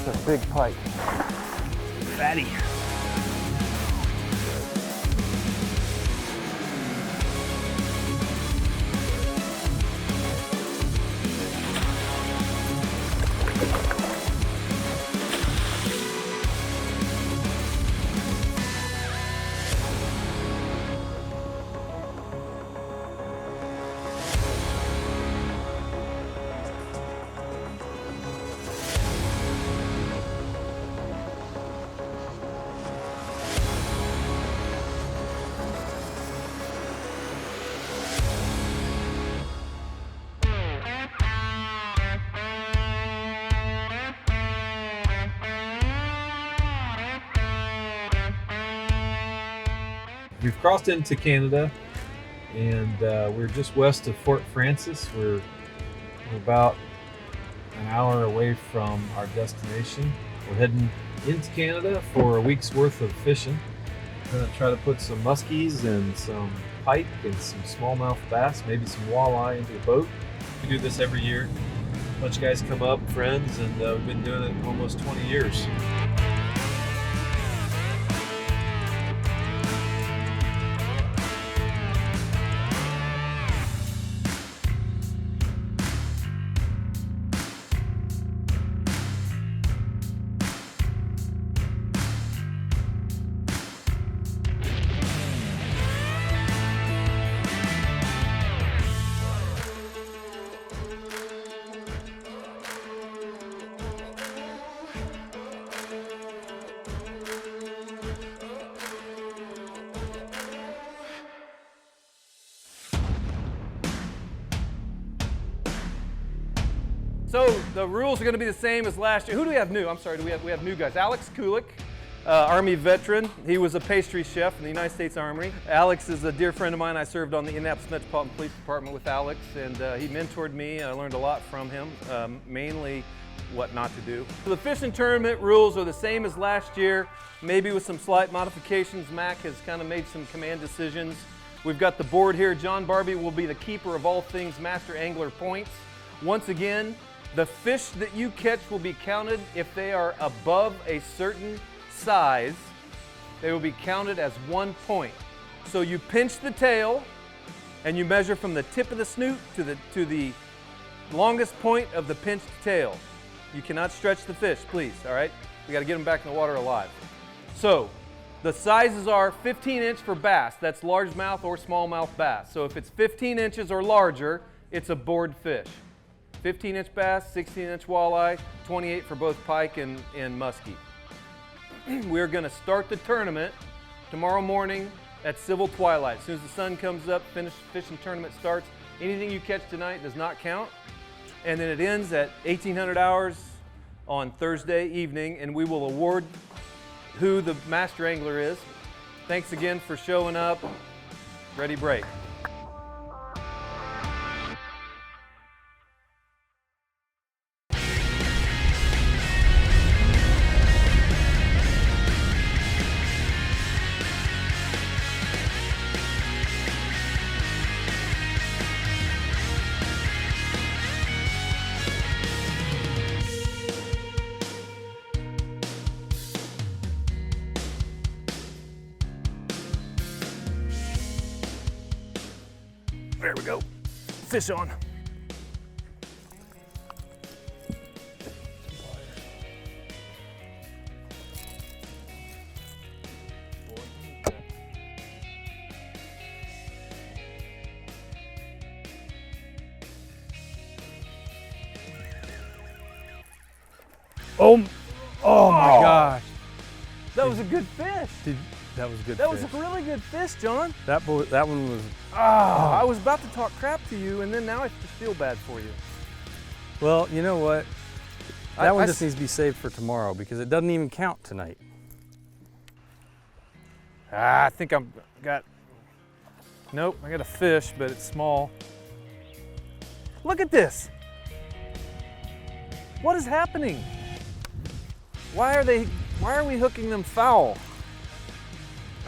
That's a big pike. Fatty. We've crossed into Canada, and we're just west of Fort Francis. We're about an hour away from our destination. We're heading into Canada for a week's worth of fishing. We're going to try to put some muskies and some pike and some smallmouth bass, maybe some walleye into the boat. We do this every year. A bunch of guys come up, friends, and we've been doing it almost 20 years. So the rules are going to be the same as last year. Who do we have new? I'm sorry, we have new guys. Alex Kulick, Army veteran. He was a pastry chef in the United States Army. Alex is a dear friend of mine. I served on the Indianapolis Metropolitan Police Department with Alex, and he mentored me. I learned a lot from him, mainly what not to do. So the fishing tournament rules are the same as last year, maybe with some slight modifications. Mac has kind of made some command decisions. We've got the board here. John Barbie will be the keeper of all things Master Angler points. Once again, the fish that you catch will be counted if they are above a certain size. They will be counted as 1 point. So you pinch the tail and you measure from the tip of the snoot to the longest point of the pinched tail. You cannot stretch the fish, please, all right? We gotta get them back in the water alive. So the sizes are 15-inch for bass. That's largemouth or smallmouth bass. So if it's 15 inches or larger, it's a board fish. 15-inch bass, 16-inch walleye, 28 for both pike and muskie. We're going to start the tournament tomorrow morning at civil twilight. As soon as the sun comes up, fishing tournament starts. Anything you catch tonight does not count. And then it ends at 1800 hours on Thursday evening, and we will award who the master angler is. Thanks again for showing up. Ready, break. There we go. Fish on. Oh my gosh. That was a good fish. That was a good That fish. was a really good fish, John. That one was... I was about to talk crap to you, and then now I just feel bad for you. Well, you know what? That one just needs to be saved for tomorrow because it doesn't even count tonight. I think nope, I got a fish, but it's small. Look at this. What is happening? Why are we hooking them foul?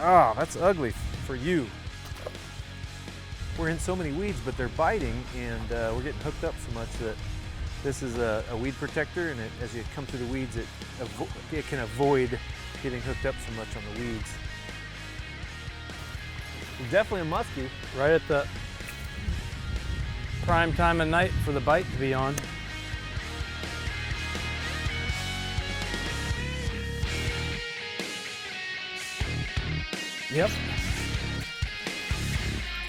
Oh, that's ugly for you. We're in so many weeds, but they're biting, and we're getting hooked up so much that This is a weed protector, and as you come through the weeds, it can avoid getting hooked up so much on the weeds. It's definitely a muskie. Right at the prime time of night for the bite to be on. Yep.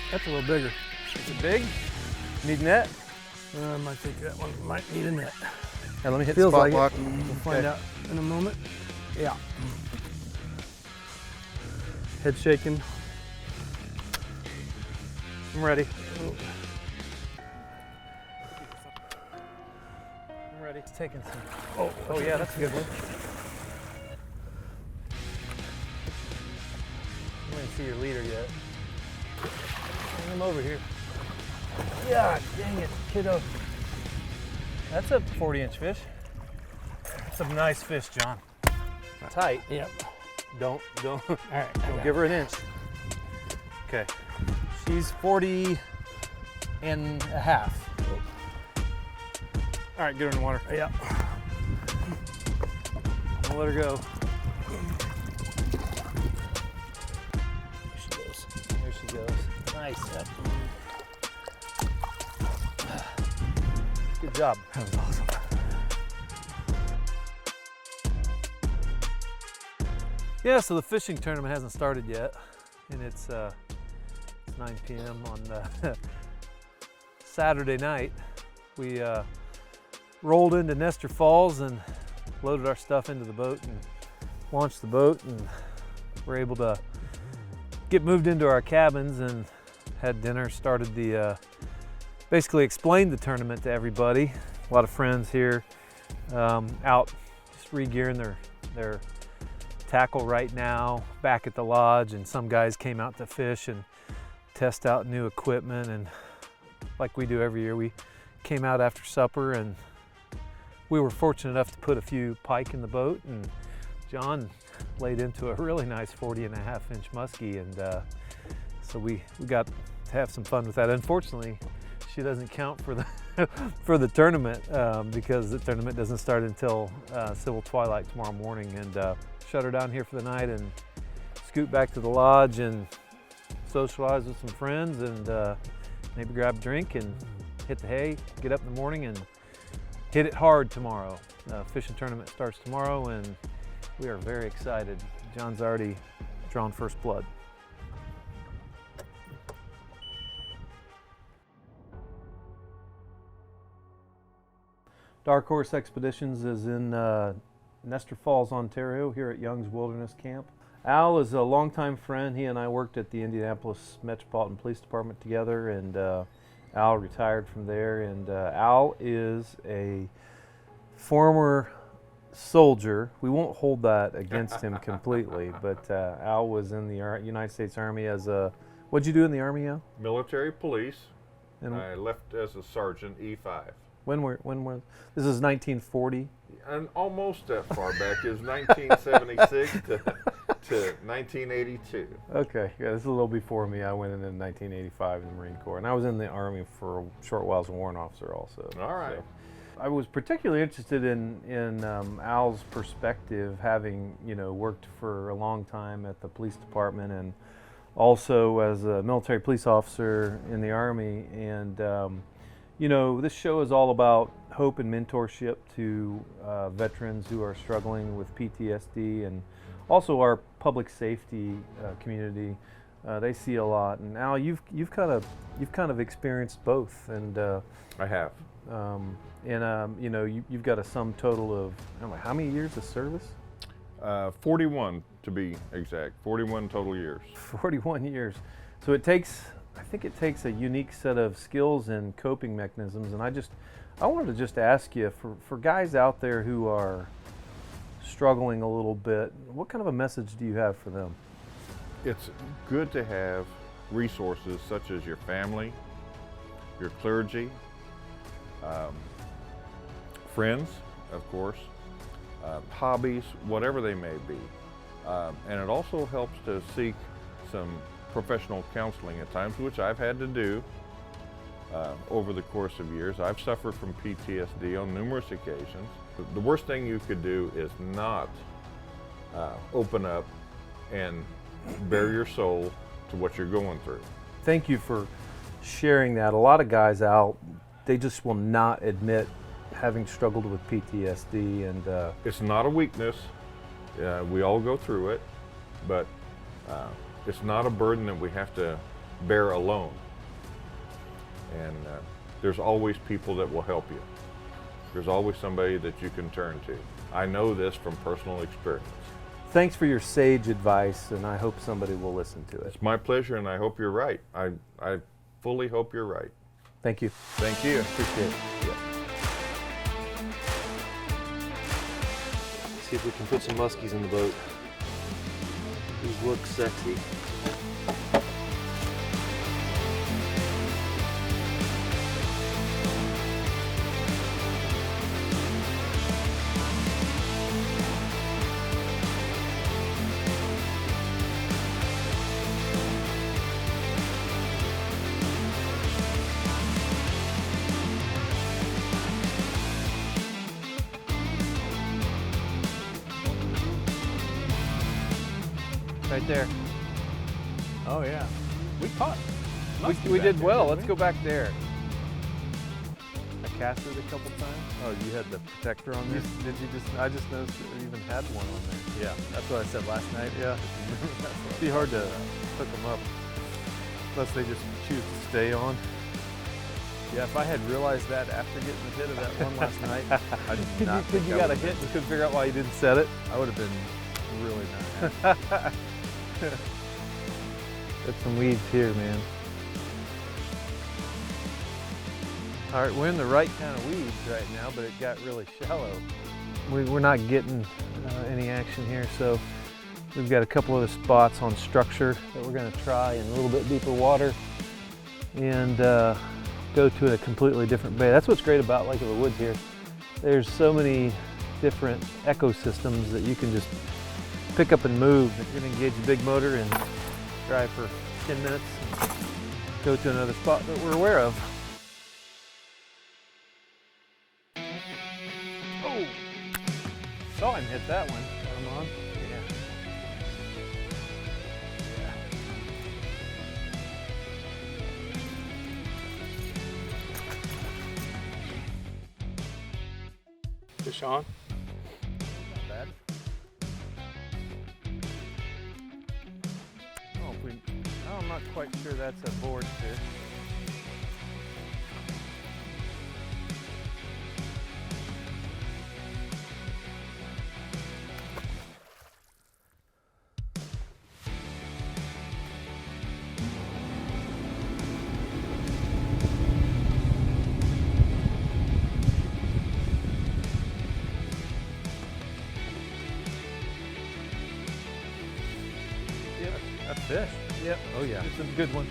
That's a little bigger. Is it big? Need net? I might think that one might need a net. Yeah, let me hit Feels spot like block. it. We'll find out in a moment. Yeah. Head shaking. I'm ready. I'm ready. It's taking some. Oh yeah, that's a good one. I don't even see your leader yet. Bring him over here. Yeah, dang it, kiddo. That's a 40-inch fish. That's a nice fish, John. Tight. Yep. Don't. All right. Don't give her an inch. Okay. She's 40 and a half. All right, get her in the water. Yep. I'll let her go. There she goes. There she goes. Nice. Yep. Good job. That was awesome. Yeah, so the fishing tournament hasn't started yet, and it's 9 p.m. on Saturday night. We rolled into Nestor Falls and loaded our stuff into the boat and launched the boat, and were able to get moved into our cabins and had dinner, started the basically explained the tournament to everybody. A lot of friends here out just re-gearing their tackle right now, back at the lodge, and some guys came out to fish and test out new equipment, and like we do every year, we came out after supper, and we were fortunate enough to put a few pike in the boat, and John laid into a really nice 40.5-inch muskie, and so we got to have some fun with that. Unfortunately, she doesn't count for the for the tournament because the tournament doesn't start until civil twilight tomorrow morning, and shut her down here for the night and scoot back to the lodge and socialize with some friends, and maybe grab a drink and hit the hay, get up in the morning and hit it hard tomorrow. Fishing tournament starts tomorrow, and we are very excited. John's already drawn first blood. Darkhorse Expeditions is in Nestor Falls, Ontario, here at Young's Wilderness Camp. Al is a longtime friend. He and I worked at the Indianapolis Metropolitan Police Department together, and Al retired from there. And Al is a former soldier. We won't hold that against him completely, but Al was in the United States Army as a, what'd you do in the Army, Al? Military police. And I left as a sergeant, E5. when were, this is 1940? And almost that far back is 1976 to 1982. Okay, yeah, this is a little before me. I went in 1985 in the Marine Corps, and I was in the Army for a short while as a warrant officer also. All right. So I was particularly interested in Al's perspective, having worked for a long time at the police department and also as a military police officer in the Army. And this show is all about hope and mentorship to veterans who are struggling with PTSD, and also our public safety community. They see a lot, and Al, you've kind of experienced both, and I have. You've got a sum total of, I don't know, how many years of service? 41 to be exact. 41 total years. 41 years. So I think it takes a unique set of skills and coping mechanisms, and I wanted to just ask you, for guys out there who are struggling a little bit, what kind of a message do you have for them? It's good to have resources such as your family, your clergy, friends, of course, hobbies, whatever they may be. And it also helps to seek some professional counseling at times, which I've had to do. over the course of years. I've suffered from PTSD on numerous occasions. The worst thing you could do is not open up and bare your soul to what you're going through. Thank you for sharing that. A lot of guys out, they just will not admit having struggled with PTSD, and it's not a weakness. We all go through it, but it's not a burden that we have to bear alone. And there's always people that will help you. There's always somebody that you can turn to. I know this from personal experience. thanks for your sage advice, and I hope somebody will listen to it. It's my pleasure, and I hope you're right. I fully hope you're right. Thank you. Thank you. Appreciate it. Yeah. See if we can put some muskies in the boat. These look sexy. Right there. Oh yeah, we caught. We did well. Let's go back there. I cast it a couple times. Oh, you had the protector on there? Did you just? I just noticed it even had one on there. Yeah, that's what I said last night. Yeah. It'd be hard to hook them up unless they just choose to stay on. Yeah, if I had realized that after getting the hit of that one last night, I did not think you I got a would've hit been- and couldn't figure out why you didn't set it. I would have been really not happy. Got some weeds here, man. All right, we're in the right kind of weeds right now, but it got really shallow. We're not getting any action here, so we've got a couple other spots on structure that we're going to try in a little bit deeper water and go to a completely different bay. That's what's great about Lake of the Woods here. There's so many different ecosystems that you can just pick up and move. If you're going to engage a big motor and drive for 10 minutes and go to another spot that we're aware of. Oh! Saw him hit that one. Come on. Yeah. Fish on. Not bad. I'm not quite sure that's a board fish. Yep, a fish. Yep. Oh yeah. It's a good one.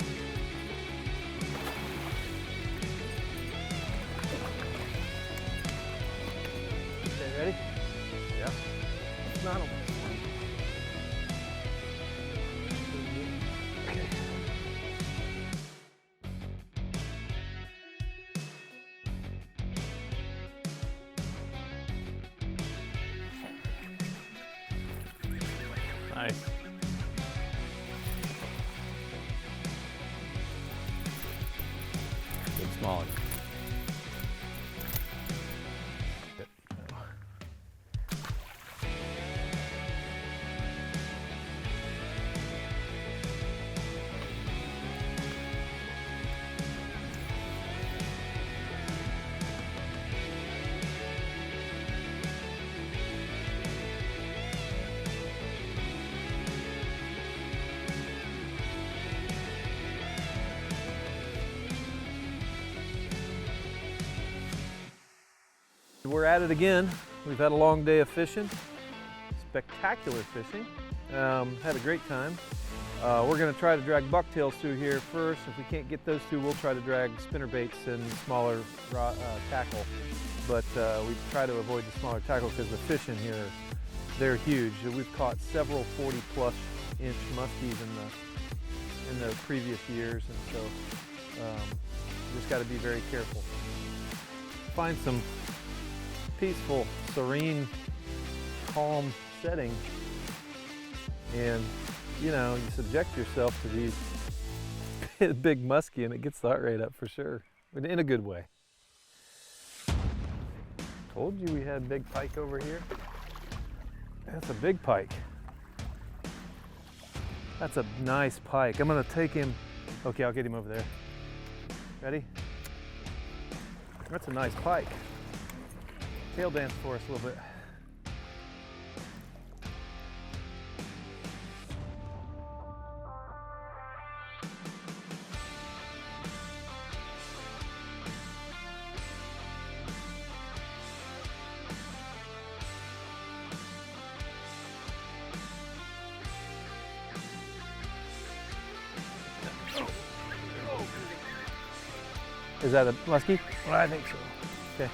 Okay, ready? Yeah. It's not a one. Okay. Nice. Good smallie. We're at it again. We've had a long day of fishing, spectacular fishing. Had a great time. We're going to try to drag bucktails through here first. If we can't get those through, we'll try to drag spinnerbaits and smaller tackle. But we try to avoid the smaller tackle because the fish in here, they're huge. We've caught several 40-plus inch muskies in the previous years, and so Just got to be very careful. Find some peaceful, serene, calm setting, and you know, you subject yourself to these big muskie and it gets the heart rate up for sure, in a good way. Told you we had big pike over here. That's a big pike. That's a nice pike. I'm gonna take him. Okay, I'll get him over there. Ready? That's a nice pike. Tail dance for us a little bit. Is that a muskie? Well, I think so. Okay.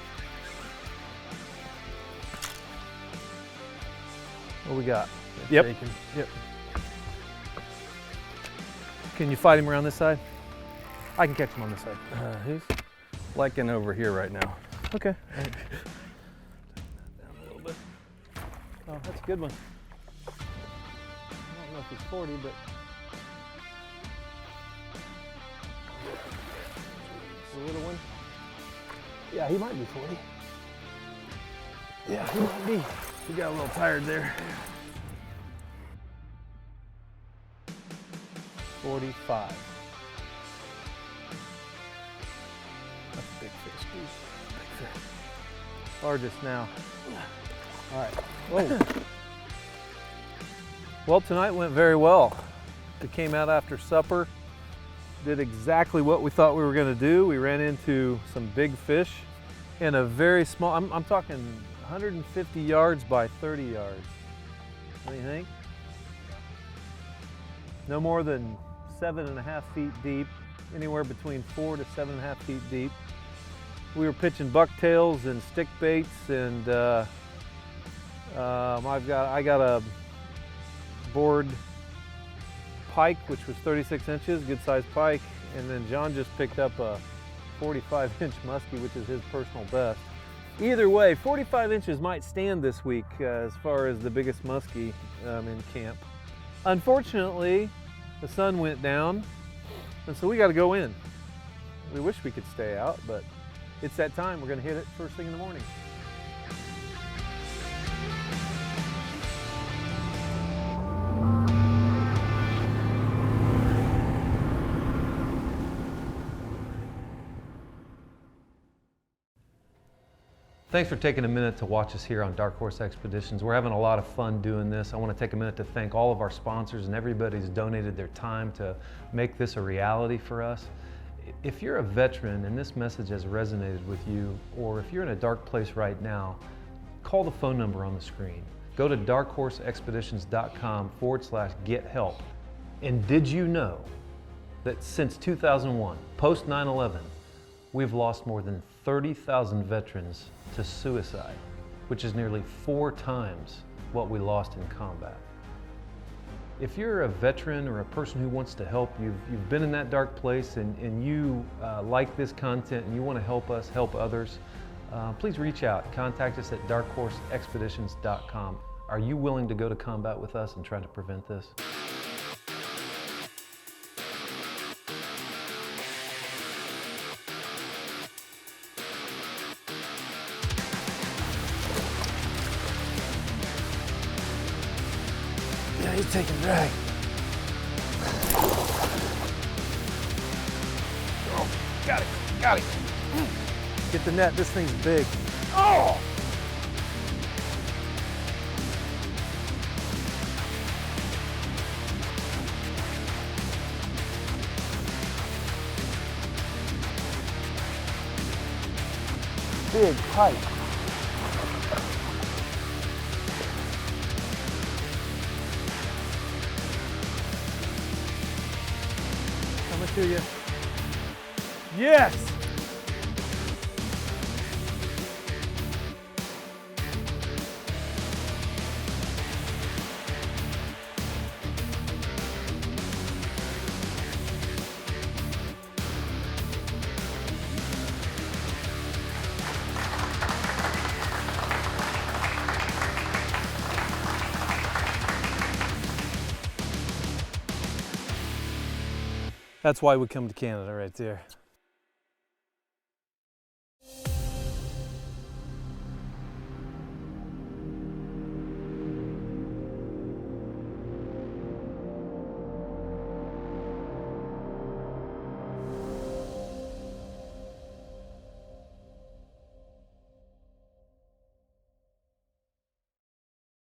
What we got? Yep. Shaking. Yep. Can you fight him around this side? I can catch him on this side. He's liking over here right now. Okay. Down a little bit. Oh, that's a good one. I don't know if he's 40, but the little one. Yeah, he might be 40. Yeah, he might be. He got a little tired there. 45. That's a big fish, dude. Big fish. Largest now. All right. Whoa. Well, tonight went very well. We came out after supper, did exactly what we thought we were going to do. We ran into some big fish in a very small, I'm talking 150 yards by 30 yards. What do you think? No more than 7.5 feet deep, anywhere between 4 to 7.5 feet deep. We were pitching bucktails and stick baits, and I got a board pike, which was 36 inches, good sized pike, and then John just picked up a 45-inch muskie, which is his personal best. Either way, 45 inches might stand this week as far as the biggest muskie in camp. Unfortunately, the sun went down, and so we got to go in. We wish we could stay out, but it's that time. We're going to hit it first thing in the morning. Thanks for taking a minute to watch us here on Darkhorse Expeditions. We're having a lot of fun doing this. I want to take a minute to thank all of our sponsors and everybody who's donated their time to make this a reality for us. If you're a veteran and this message has resonated with you, or if you're in a dark place right now, call the phone number on the screen. Go to darkhorsexpeditions.com/get-help. And did you know that since 2001, post 9/11, we've lost more than 30,000 veterans to suicide, which is nearly 4 times what we lost in combat. If you're a veteran or a person who wants to help, you've been in that dark place and you like this content and you want to help us help others, please reach out. Contact us at darkhorsexpeditions.com. Are you willing to go to combat with us and try to prevent this? Yeah, he's taking drag. Oh, got it. Get the net, this thing's big. Oh! Big pike. Coming to you. Yes! That's why we come to Canada right there.